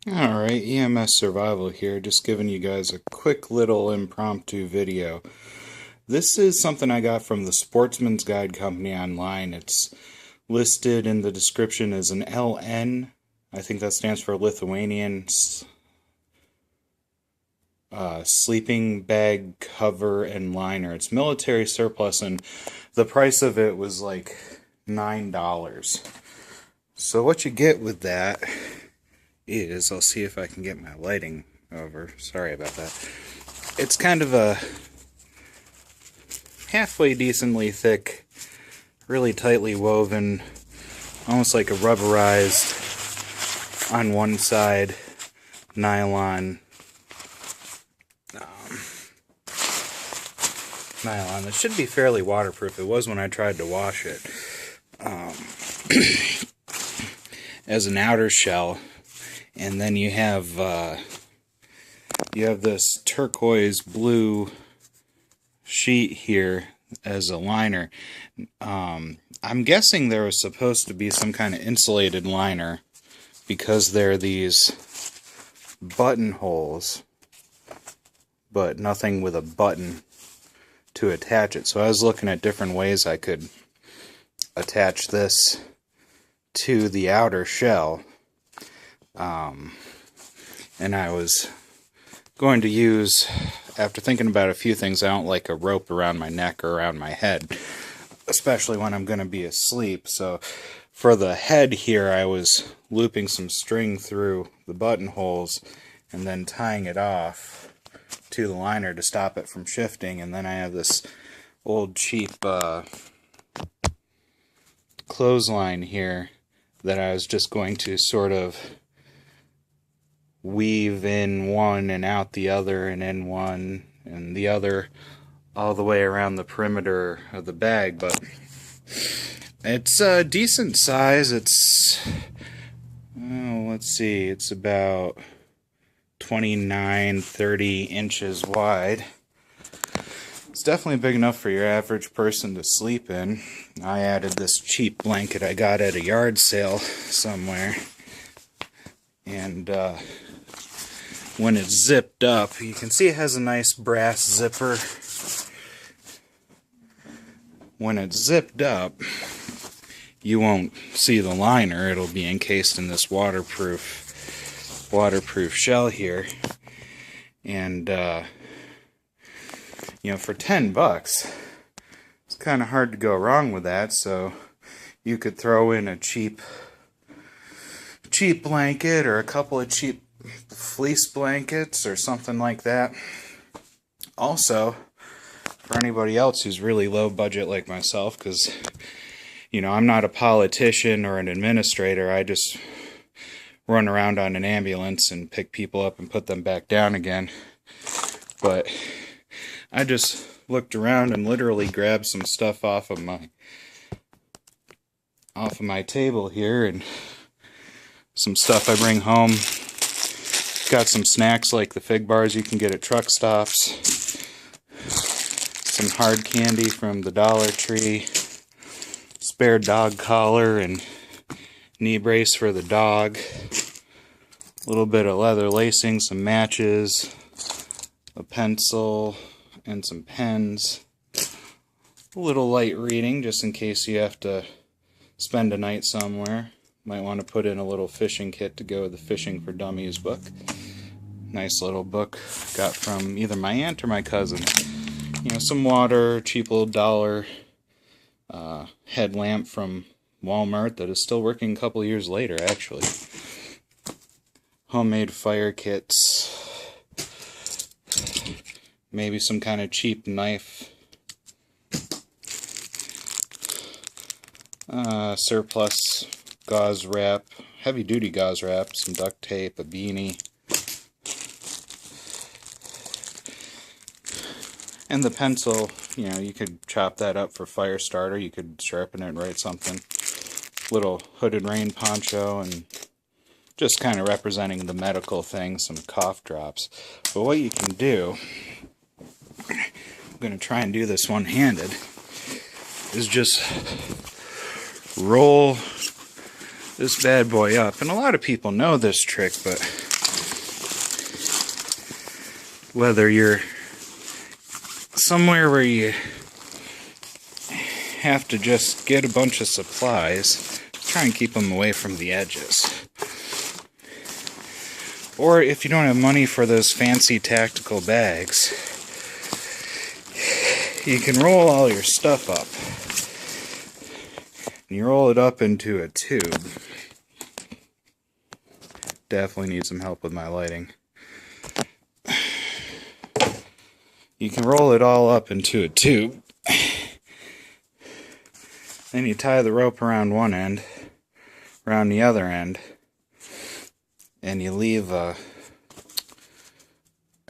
Alright, EMS Survival here, just giving you guys a quick little impromptu video. This is something I got from the Sportsman's Guide company online. It's listed in the description as an LN. I think that stands for Lithuanian sleeping bag cover and liner. It's military surplus, and the price of it was like $9. So what you get with that is, I'll see if I can get my lighting over. Sorry about that. It's kind of a halfway decently thick, really tightly woven, almost like a rubberized on one side nylon that should be fairly waterproof. It was when I tried to wash it. As an outer shell. And then you have this turquoise blue sheet here as a liner. I'm guessing there was supposed to be some kind of insulated liner because there are these buttonholes, but nothing with a button to attach it. So I was looking at different ways I could attach this to the outer shell. And I was going to use, after thinking about a few things, I don't like a rope around my neck or around my head, especially when I'm going to be asleep. So for the head here, I was looping some string through the buttonholes and then tying it off to the liner to stop it from shifting. And then I have this old cheap clothesline here that I was just going to sort of weave in one and out the other, and in one and the other, all the way around the perimeter of the bag. But it's a decent size. It's, let's see, it's about 29-30 inches wide. It's definitely big enough for your average person to sleep in. I added this cheap blanket I got at a yard sale somewhere, and when it's zipped up, you can see it has a nice brass zipper. When it's zipped up, you won't see the liner. It'll be encased in this waterproof shell here. And you know, for $10, it's kind of hard to go wrong with that. So you could throw in a cheap blanket or a couple of cheap fleece blankets or something like that. Also, for anybody else who's really low budget like myself, because, you know, I'm not a politician or an administrator. I just run around on an ambulance and pick people up and put them back down again. But I just looked around and literally grabbed some stuff off of my table here, and some stuff I bring home. Got some snacks like the fig bars you can get at truck stops, some hard candy from the Dollar Tree, spare dog collar and knee brace for the dog, a little bit of leather lacing, some matches, a pencil, and some pens. A little light reading just in case you have to spend a night somewhere. Might want to put in a little fishing kit to go with the Fishing for Dummies book. Nice little book. Got from either my aunt or my cousin. You know, some water, cheap little dollar headlamp from Walmart that is still working a couple years later, actually. Homemade fire kits. Maybe some kind of cheap knife. Surplus gauze wrap, heavy duty gauze wrap, some duct tape, a beanie, and the pencil. You know, you could chop that up for fire starter, you could sharpen it and write something. Little hooded rain poncho, and just kind of representing the medical thing, some cough drops. But what you can do, I'm going to try and do this one-handed, is just roll this bad boy up. And a lot of people know this trick, but whether you're somewhere where you have to just get a bunch of supplies, try and keep them away from the edges. Or if you don't have money for those fancy tactical bags, you can roll all your stuff up. And you roll it up into a tube. Definitely need some help with my lighting. You can roll it all up into a tube. Then you tie the rope around one end, around the other end, and you leave a,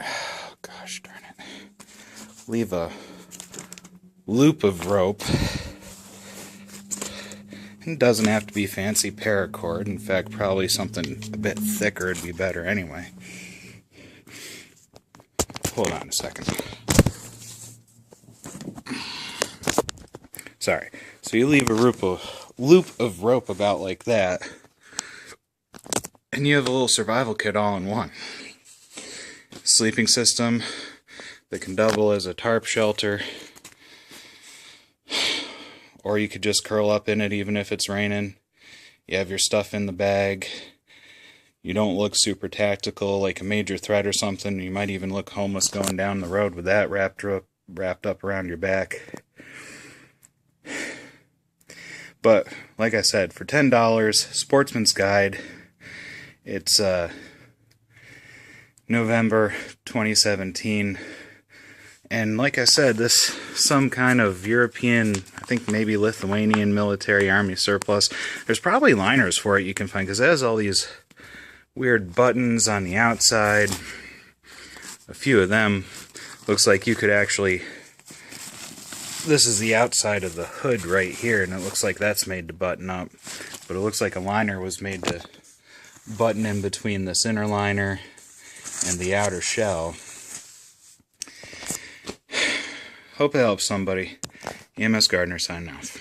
oh gosh darn it, leave a loop of rope. It doesn't have to be fancy paracord. In fact, probably something a bit thicker would be better anyway. Hold on a second. Sorry. So you leave a loop of rope about like that, and you have a little survival kit all in one. Sleeping system that can double as a tarp shelter, or you could just curl up in it even if it's raining. You have your stuff in the bag. You don't look super tactical like a major threat or something. You might even look homeless going down the road with that wrapped up around your back. But, like I said, for $10, Sportsman's Guide. It's November 2017. And like I said, this some kind of European, I think maybe Lithuanian military army surplus. There's probably liners for it you can find, because it has all these weird buttons on the outside. A few of them looks like you could actually, this is the outside of the hood right here, and it looks like that's made to button up. But it looks like a liner was made to button in between this inner liner and the outer shell. Hope it helps somebody. Ems Gardner signing off.